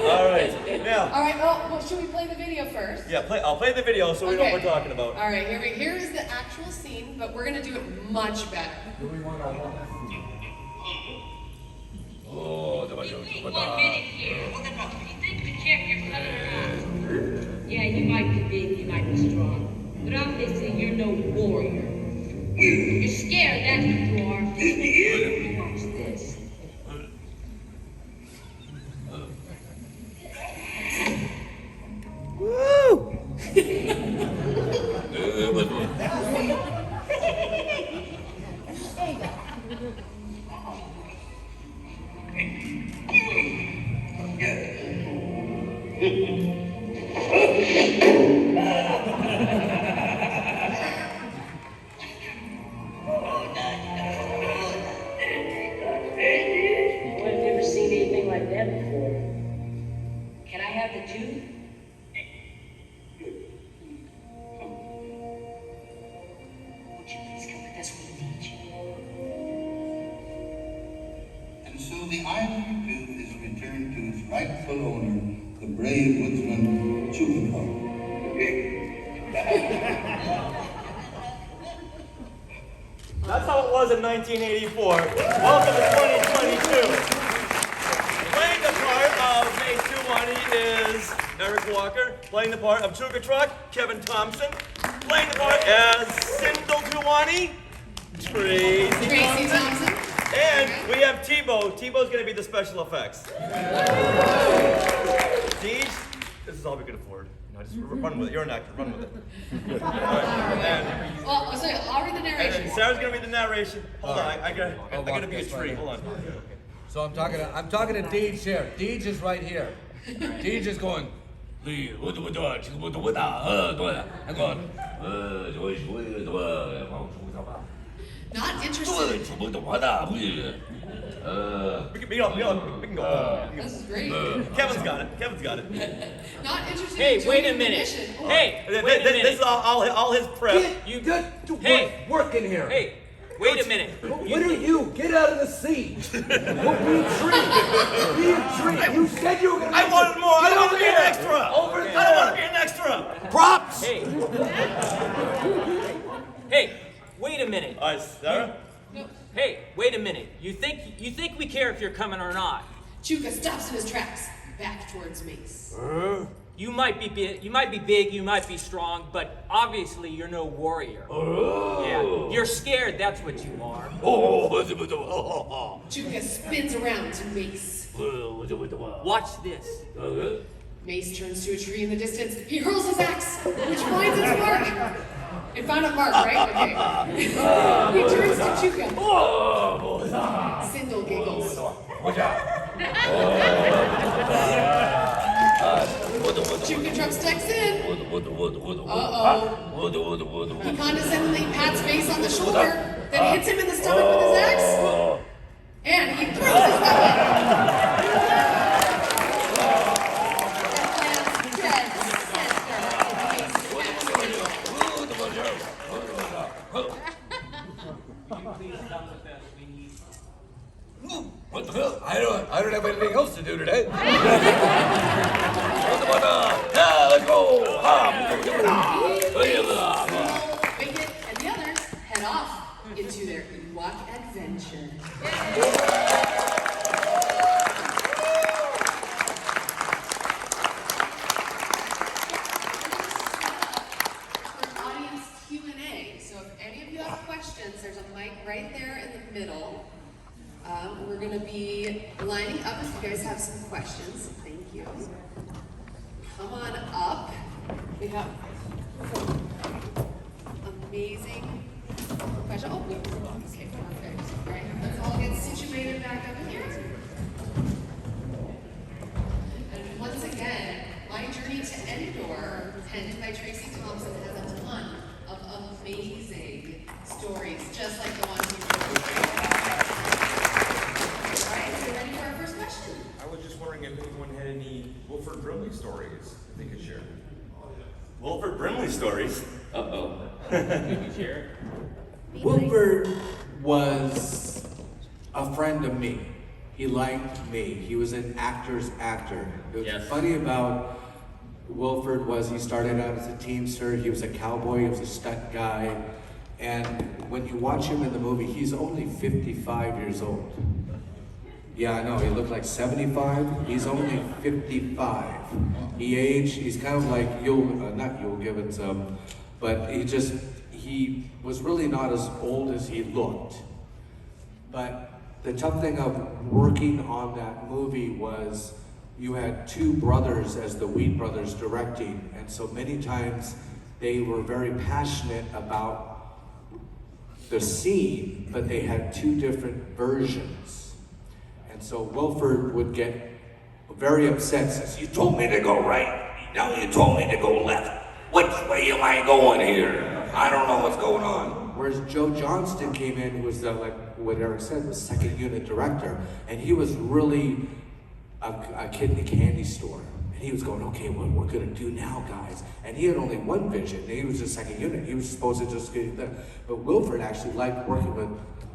All right. Now. All right, well, should we play the video first? Yeah, I'll play the video so we know what we're talking about. All right, here is the actual scene, but we're gonna do it much better. Wait 1 minute here. You think the check you're coming around? Yeah, you might be big, you might be strong, but obviously you're no warrior. You're scared, that's what you are. Watch this. I've never seen anything like that before. Can I have the juice? Would you please come with us? We need you. And so the ivory tooth is returned to its rightful owner, the brave woodsman Chupacabra. That's how it was in 1984. Welcome to 2022. Playing the part of Mace Tuwani is Eric Walker. Playing the part of Chukatrak, Kevin Thompson. Playing the part as Sindel Tuwani, Tracy Thompson. And we have Tebow. Tebow's going to be the special effects. Deej, this is all we could afford. Just run with it. You're an actor. Run with it. Well, so I'll read the narration. And Sarah's gonna read the narration. Hold on, I gotta be a tree. Hold on. So I'm talking to Deej here. Deej is right here. Deej is going. I'm going. Not interested. We can go. This is great. Kevin's got it. Not interested. Hey, in wait a joining the minute. mission. Hey, wait a This minute. is all his prep. Hey. Work in here. Hey, wait a minute. What are you? Get out of the seat. Be a tree. You said you were gonna. I wanted more. I Get don't want over to be an here. extra. Over I there. don't want to be an extra. Props. Hey, wait a minute. All right, Sarah. Hey, wait a minute. You think we care if you're coming or not? Chuka stops in his tracks, back towards Mace. You might be big, you might be strong, but obviously you're no warrior. Yeah, you're scared, that's what you are. Chuka spins around to Mace. Watch this. Mace turns to a tree in the distance. He hurls his axe, which finds its mark. It found a mark, right? Okay. He turns to Chuka. Sindel giggles. Chuka drumsticks in. Uh-oh. He condescendingly pats Mace on the shoulder, then hits him in the stomach with his axe. And he throws his weapon. What the hell? I don't have anything else to do today. Let's go. Wicket and the others head off into their Ewok adventure. For audience Q&A. So if any of you have questions, there's a mic right there in the middle. We're going to be lining up if you guys have some questions. Thank you. Come on up. We have amazing question. Oh, okay, perfect. All right, let's all get situated back up here. And once again, my journey to Endor, penned by Tracy Thompson, has a ton of amazing stories, just like the one we wrote. All right, so ready for our first question? I was just wondering if anyone had any Wilford Brimley stories that they could share. Wilford Brimley stories. Uh-oh. Can you share? Wilford was a friend of me. He liked me. He was an actor's actor. It was funny about Wilford was he started out as a teamster. He was a cowboy. He was a stunt guy. And when you watch him in the movie, he's only 55 years old. Yeah, I know. He looked like 75. He's only 55. He aged. He's kind of like not Yul Gibbons, but he was really not as old as he looked. But the tough thing of working on that movie was you had two brothers as the Wheat brothers directing, and so many times they were very passionate about the scene, but they had two different versions. And so Wilford would get very upset, says, "You told me to go right, now you told me to go left. Which way am I going here? I don't know what's going on." Whereas Joe Johnston came in, who was like what Eric said, was second unit director, and he was really a kid in a candy store. And he was going, "Okay, what we're gonna do now, guys?" And he had only one vision, and he was a second unit. He was supposed to just get that. But Wilford actually liked working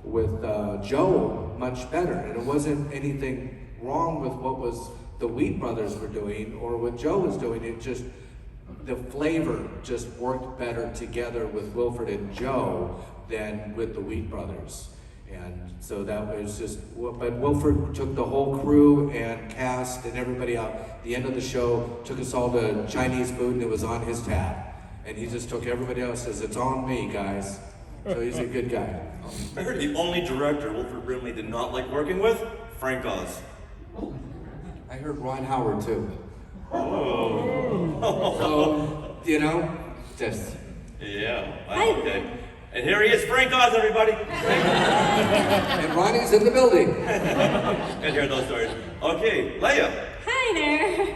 with Joe much better, and it wasn't anything wrong with what was the Wheat brothers were doing or what Joe was doing. It just, the flavor just worked better together with Wilford and Joe than with the Wheat brothers. And so that was just, but Wilford took the whole crew and cast and everybody out. At the end of the show, took us all to Chinese food and it was on his tab. And he just took everybody else, says, "It's on me, guys." So he's a good guy. I heard the only director Wilford Brimley did not like working with, Frank Oz. I heard Ron Howard too. So, you know, just. Yeah, wow, okay. And here he is, Frank Oz, everybody. And Ronnie's in the building. Good hear those stories. Okay, Leia. Hi there.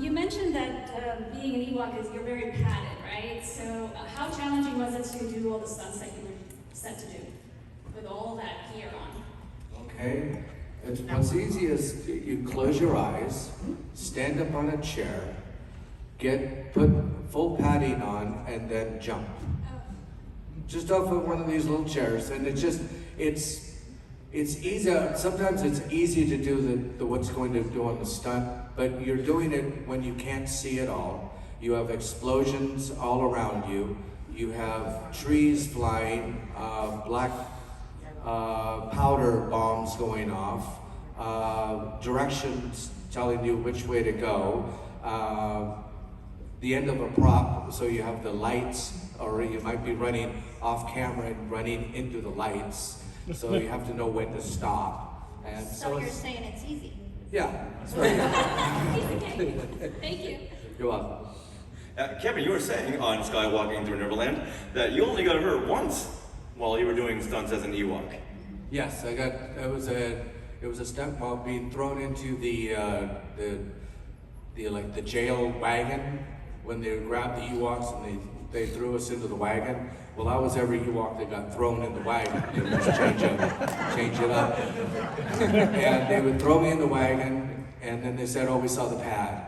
You mentioned that being an Ewok is you're very padded, right? So how challenging was it to do all the stunts that you were set to do with all that gear on? Okay. What's easy is you close your eyes, stand up on a chair, put full padding on, and then jump. Just off of one of these little chairs, and it's easy. Sometimes it's easy to do the what's going to do on the stunt, but you're doing it when you can't see it all. You have explosions all around you. You have trees flying, black powder bombs going off, directions telling you which way to go. The end of a prop, so you have the lights, or you might be running off camera and running into the lights, so you have to know when to stop. And So you're saying it's easy? Yeah, it's very Okay. Thank you. You're welcome. Kevin, you were saying on Skywalking Through Neverland that you only got hurt once while you were doing stunts as an Ewok. Yes, it was a stunt while being thrown into the jail wagon when they grabbed the Ewoks and they threw us into the wagon. Well, I was every Ewok that got thrown in the wagon. They would just change it up. And they would throw me in the wagon, and then they said, "Oh, we saw the pad."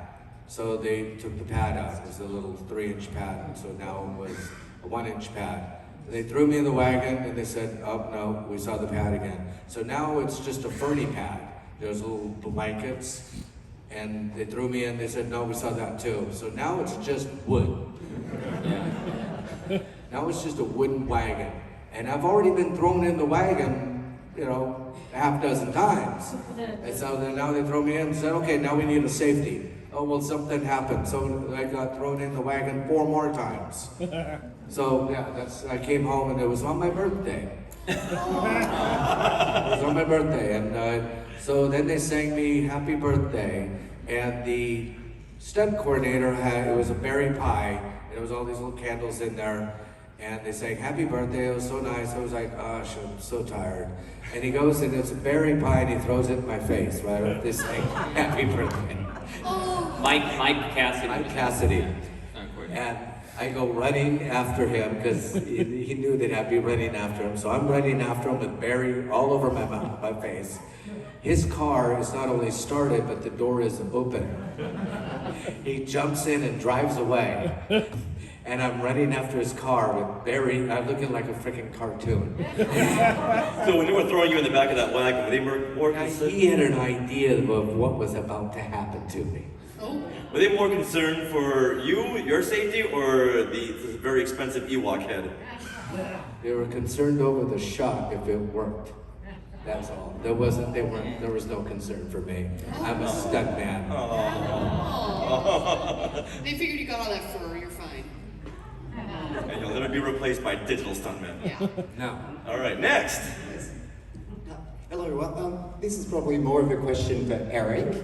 So they took the pad out. It was a little 3-inch pad, and so now it was a 1-inch pad. They threw me in the wagon, and they said, "Oh no, we saw the pad again." So now it's just a ferny pad. There's little blankets, and they threw me in. They said, "No, we saw that too." So now it's just wood. Now it's just a wooden wagon, and I've already been thrown in the wagon, a half dozen times. And so then now they throw me in and said, "Okay, now we need a safety." Oh, well, something happened, so I got thrown in the wagon 4 more times. So yeah, I came home and it was on my birthday. It was on my birthday, and so then they sang me "Happy Birthday," and the stunt coordinator it was a berry pie, and there was all these little candles in there, and they sang "Happy Birthday." It was so nice. I was like, "Gosh, I'm so tired." And he goes and it's a berry pie, and he throws it in my face right after they sang "Happy Birthday." Mike Cassidy. Mike Cassidy. And I go running after him because he knew that I'd be running after him. So I'm running after him with berry all over my mouth, my face. His car is not only started, but the door is open. He jumps in and drives away. And I'm running after his car with berry. I'm looking like a freaking cartoon. So when they were throwing you in the back of that wagon, were they more concerned? He had an idea of what was about to happen to me. Were they more concerned for you, your safety, or the very expensive Ewok head? They were concerned over the shot if it worked. That's all. There was no concern for me. I'm a stunt man. They figured you got all that fur, you're fine. And you'll never be replaced by digital stuntmen. Yeah. No. All right, next. Hello, this is probably more of a question for Eric.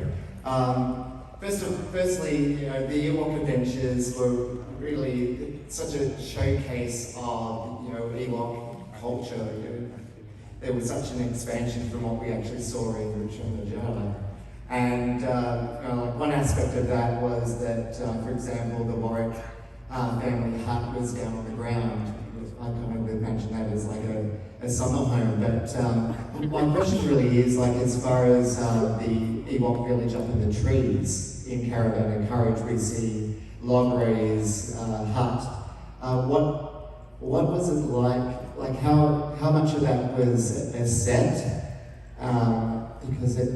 Firstly, the Ewok Adventures were really such a showcase of, Ewok culture. There was such an expansion from what we actually saw in Return of the Jedi. And one aspect of that was that, for example, the Warwick family hut was down on the ground. I kind of imagine that as like a summer home. But my question really is, as far as the Ewok village up in the trees in Caravan and Courage, we see Logray's hut. What was it like? How much of that was a set? Because at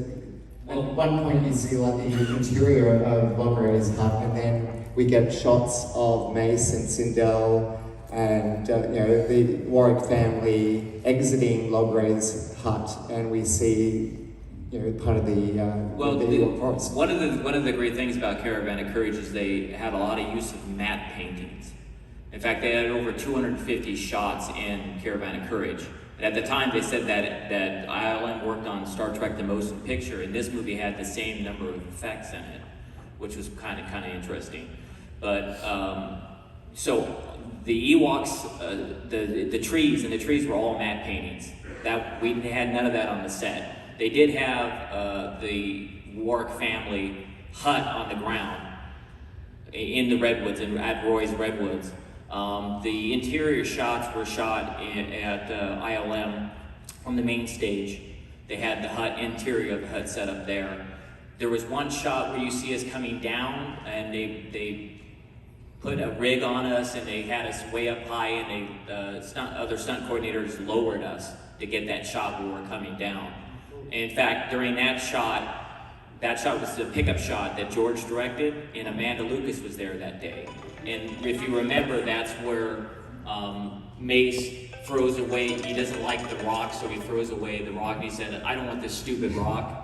one point you see the interior of Logray's hut, and then we get shots of Mace and Sindel and the Warwick family exiting Logray's hut, and we see part of the forest. One of the great things about Caravan of Courage is they had a lot of use of matte paintings. In fact, they had over 250 shots in Caravan of Courage. And at the time, they said that ILM worked on Star Trek: The Motion Picture, and this movie had the same number of effects in it. which was kind of interesting. But so the Ewoks, the trees were all matte paintings. That we had none of that on the set. They did have the Warwick family hut on the ground in the redwoods, at Roy's Redwoods. The interior shots were shot at ILM on the main stage. They had the interior of the hut set up there. There was one shot where you see us coming down, and they put a rig on us, and they had us way up high, and other stunt coordinators lowered us to get that shot where we were coming down. And in fact, during that shot was the pickup shot that George directed, and Amanda Lucas was there that day. And if you remember, that's where Mace throws away, he doesn't like the rock, so he throws away the rock, and he said, "I don't want this stupid rock."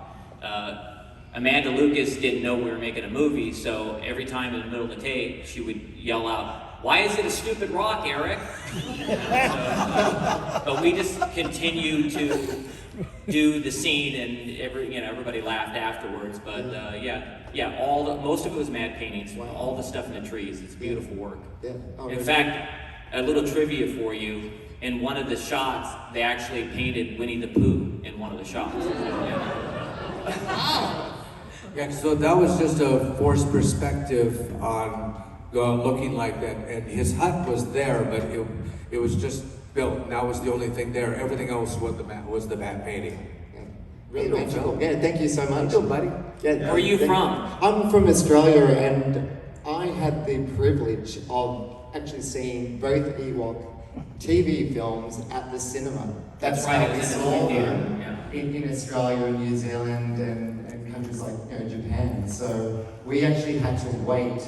Amanda Lucas didn't know we were making a movie, so every time in the middle of the take, she would yell out, "Why is it a stupid rock, Eric?" But we just continued to do the scene, and everybody laughed afterwards. But most of it was matte paintings. Wow. All the stuff in the trees. It's beautiful work. Yeah. Oh, in fact, a little trivia for you: in one of the shots, they actually painted Winnie the Pooh in one of the shots. Yeah, so that was just a forced perspective on looking like that, and his hut was there, but it was just built, and that was the only thing there. Everything else was the matte painting. Yeah. Really magical. Yeah, thank you so much. How you doing, buddy? Yeah, where are you from? I'm from Australia, and I had the privilege of actually seeing both Ewok TV films at the cinema. That's right, how we saw them in Australia and New Zealand and countries like Japan. So we actually had to wait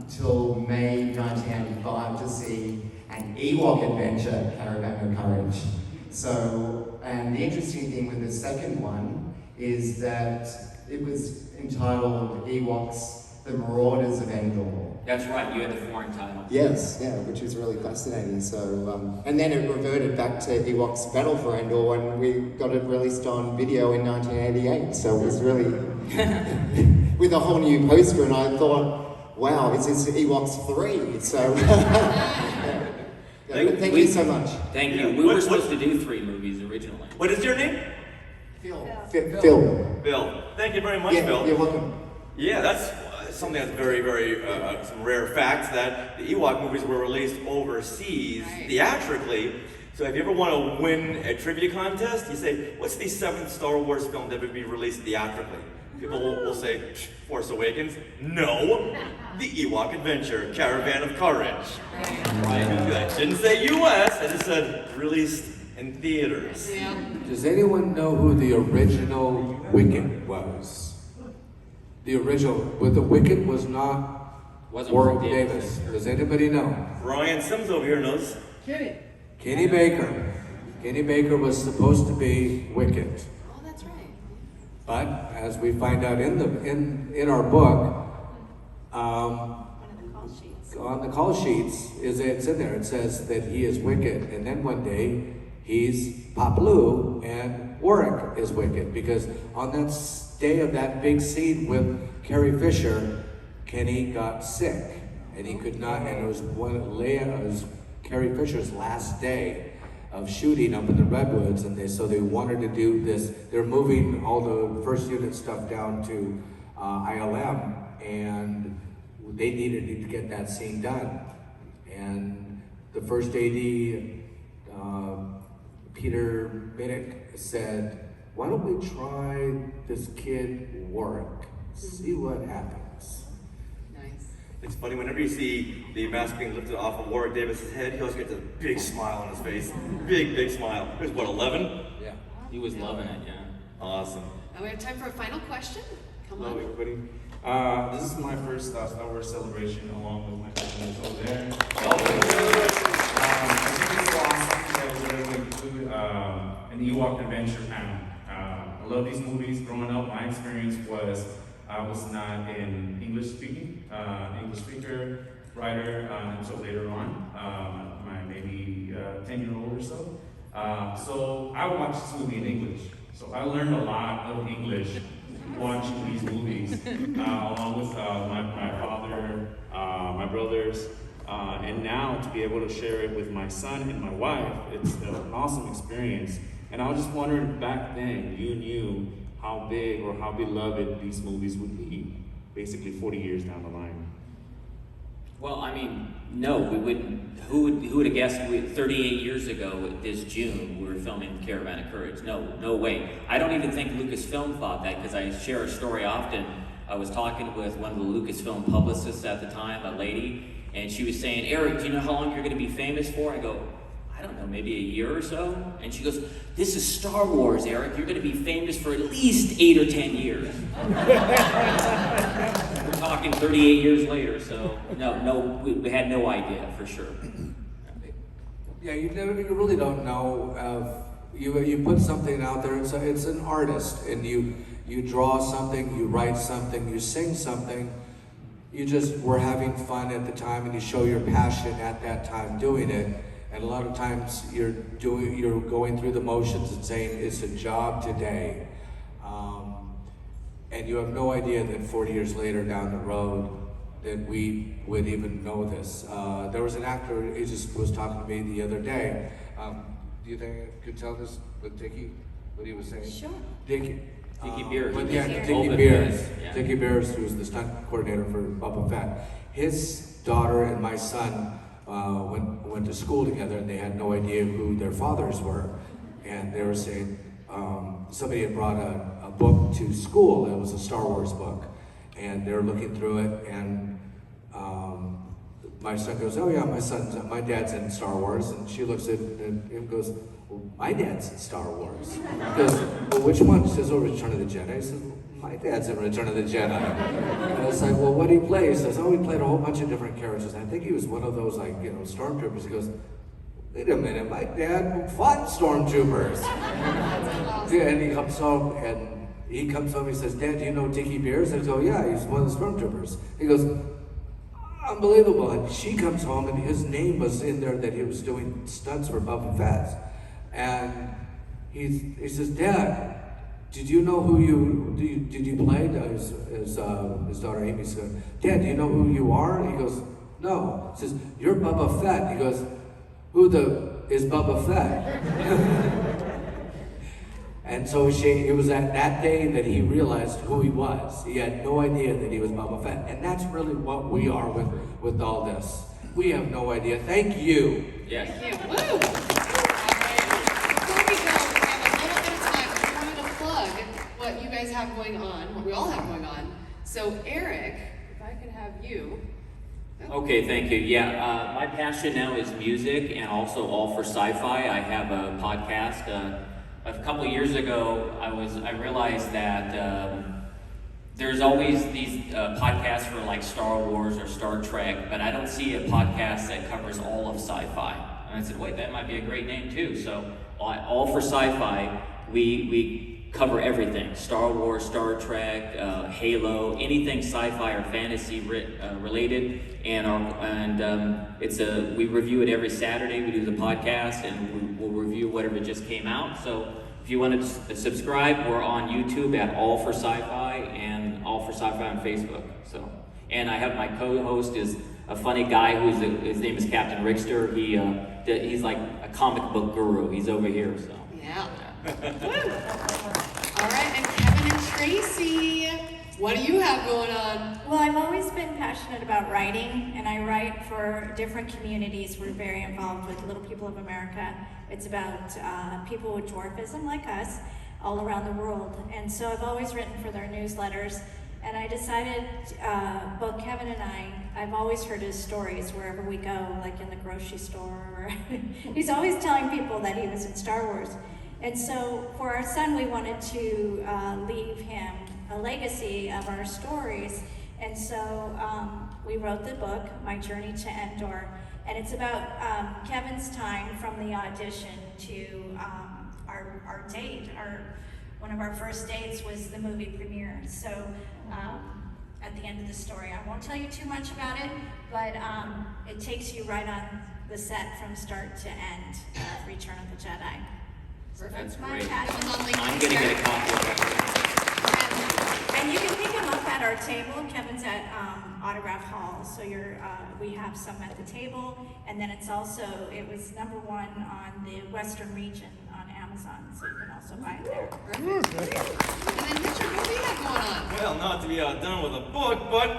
till May 1985 to see an Ewok adventure, Caravan of Courage. So, and the interesting thing with the second one is that it was entitled Ewoks, the Marauders of Endor. That's right, you had the foreign title. Yes, yeah, which was really fascinating. So, and then it reverted back to Ewoks Battle for Endor, and we got it released on video in 1988. So it was really with a whole new poster, and I thought, wow, this is Ewoks 3. So thank you so much. Thank you. We were supposed to do 3 movies originally. What is your name? Phil. Bill. Thank you very much, Bill. You're welcome. Yeah, that's something that's very, very, some rare facts, that the Ewok movies were released overseas theatrically. So if you ever want to win a trivia contest, you say, what's the 7th Star Wars film that would be released theatrically? People will say, Force Awakens. No, the Ewok Adventure, Caravan of Courage. I didn't say US, I just said released in theaters. Yeah. Does anyone know who the original Wicket was? The original, but the Wicket was not Warwick Davis. Does anybody know? Ryan Sims over here knows. Kenny Baker. Kenny Baker was supposed to be Wicket. Oh, that's right. But as we find out in our book, on the call sheets, it's in there. It says that he is Wicket, and then one day he's Papalu and Warwick is Wicket, because on that day of that big scene with Carrie Fisher, Kenny got sick and he could not, and it was Carrie Fisher's last day of shooting up in the Redwoods, and so they wanted to do this. They're moving all the first unit stuff down to ILM, and they needed to get that scene done. And the first AD, Peter Minnick, said, why don't we try this kid Warwick, see what happens. Nice. It's funny, whenever you see the mask being lifted off of Warwick Davis's head, he always gets a big smile on his face. Big smile. He was what, 11? Yeah, he was loving it, yeah. Awesome. And we have time for a final question. Come Hello, on. everybody. This is my first Star Wars celebration along with my cousins over there. I think it's awesome that we're going to do an Ewok adventure panel. I love these movies. Growing up, my experience was I was not an English speaker, writer until later on, my maybe 10-year-old or so. So I watched this movie in English. So I learned a lot of English watching these movies, along with my father, my brothers, and now to be able to share it with my son and my wife, it's an awesome experience. And I was just wondering, back then, you knew how big or how beloved these movies would be, basically 40 years down the line. Well, I mean, no, we wouldn't. Who would have guessed 38 years ago this June we were filming Caravan of Courage? No way. I don't even think Lucasfilm thought that, because I share a story often. I was talking with one of the Lucasfilm publicists at the time, a lady, and she was saying, Eric, do you know how long you're going to be famous for? I go, I don't know, maybe a year or so? And she goes, this is Star Wars, Eric. You're going to be famous for at least 8 or 10 years. We're talking 38 years later, so no, we had no idea for sure. Yeah, you really don't know. You put something out there. It's an artist, and you draw something, you write something, you sing something. You just were having fun at the time, and you show your passion at that time doing it. And a lot of times you're going through the motions and saying it's a job today, and you have no idea that 40 years later down the road that we would even know this. There was an actor, he just was talking to me the other day. Do you think I could tell this with Dickie, what he was saying? Sure. Dickie Beers. Dickie Beers. Yeah. Dickie Beers, who was the stunt coordinator for Boba Fett. His daughter and my son went to school together, and they had no idea who their fathers were. And they were saying, somebody had brought a book to school. It was a Star Wars book. And they were looking through it, and my son goes, oh yeah, my dad's in Star Wars. And she looks at him and goes, well, my dad's in Star Wars. He goes, well, which one? She says, oh, Return of the Jedi. He says, well, my dad's in Return of the Jedi. And I was like, well, what did he play? He says, oh, he played a whole bunch of different characters. I think he was one of those, like, stormtroopers. He goes, wait a minute, my dad fought stormtroopers. Yeah, and he comes home, he says, Dad, do you know Dickie Beers? I go, yeah, he's one of the stormtroopers. He goes, unbelievable. And she comes home, and his name was in there that he was doing stunts for Boba Fett. And he says, Dad, did you know who did you play? His daughter Amy said, Dad, do you know who you are? He goes, no. He says, you're Boba Fett. He goes, who is Boba Fett? And so it was at that day that he realized who he was. He had no idea that he was Boba Fett. And that's really what we are with all this. We have no idea. Thank you. Yes. Thank you. Woo! All right. Before we go, we have a little bit of time. We wanted to plug what you guys have going on, what we all have going on. So Eric, if I could have you. Okay, thank you. Yeah, my passion now is music and also all for sci-fi. I have a podcast. A couple of years ago, I realized that there's always these podcasts for like Star Wars or Star Trek, but I don't see a podcast that covers all of sci-fi. And I said, wait, that might be a great name too. So all for sci-fi, we cover everything: Star Wars, Star Trek, Halo, anything sci-fi or fantasy related. And we review it every Saturday. We do the podcast, and we'll review whatever just came out. So if you want to subscribe, we're on YouTube at All for Sci-Fi and All for Sci-Fi on Facebook. So, and I have my co-host is a funny guy his name is Captain Rickster. He's like a comic book guru. He's over here. So yeah. All right, and Kevin and Tracy, what do you have going on? Well, I've always been passionate about writing, and I write for different communities. We're very involved with Little People of America. It's about people with dwarfism like us all around the world. And so I've always written for their newsletters. And I decided, both Kevin and I've always heard his stories wherever we go, like in the grocery store. He's always telling people that he was in Star Wars. And so for our son, we wanted to leave him a legacy of our stories. And so we wrote the book, My Journey to Endor. And it's about Kevin's time from the audition to our date. One of our first dates was the movie premiere. So at the end of the story, I won't tell you too much about it, but it takes you right on the set from start to end of Return of the Jedi. So that's my passion. I'm going to get a copy of that. our table. Kevin's at Autograph Hall, so we have some at the table, and then it was #1 on the Western region on Amazon, so you can also buy it there. And then Richard, what do you have going on? Well, not to be outdone with a book, but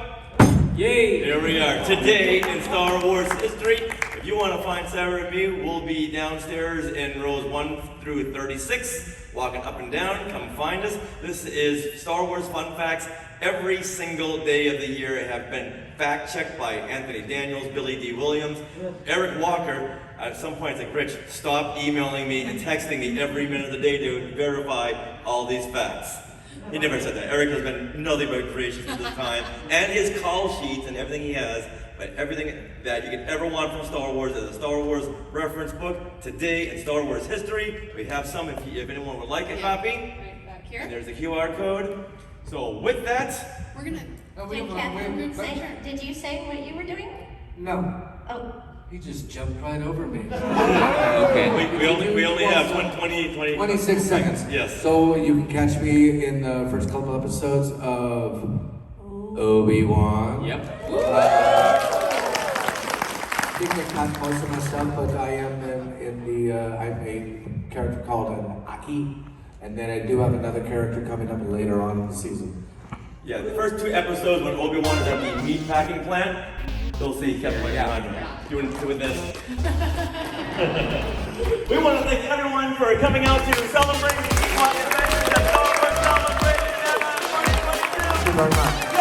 Yay! here we are. Today in Star Wars history. If you want to find Sarah and me, we'll be downstairs in rows 1 through 36, walking up and down. Come find us. This is Star Wars Fun Facts. Every single day of the year have been fact-checked by Anthony Daniels, Billy D. Williams, Eric Walker. At some point, it's like, Rich, stop emailing me and texting me every minute of the day to verify all these facts. He never said that. Eric has been nothing but gracious at this time, and his call sheets and everything he has. But everything that you could ever want from Star Wars is a Star Wars reference book. Today in Star Wars history, we have some if anyone would like a copy. Right back here. And there's a QR code. So with that, We're gonna. Did you say what you were doing? No, Oh, he just jumped right over me. Okay. we only have 26 seconds. Yes. So you can catch me in the first couple episodes of Obi-Wan. Yep. I think I cut most of my stuff, but I am I'm a character called an Aki, and then I do have another character coming up later on in the season. yeah, the first 2 episodes when Obi-Wan is at the meat packing plant, you'll see Kevin doing this. We want to thank everyone for coming out to celebrate the Ewok Adventures at Star Wars Celebration 2022. Thank you very much.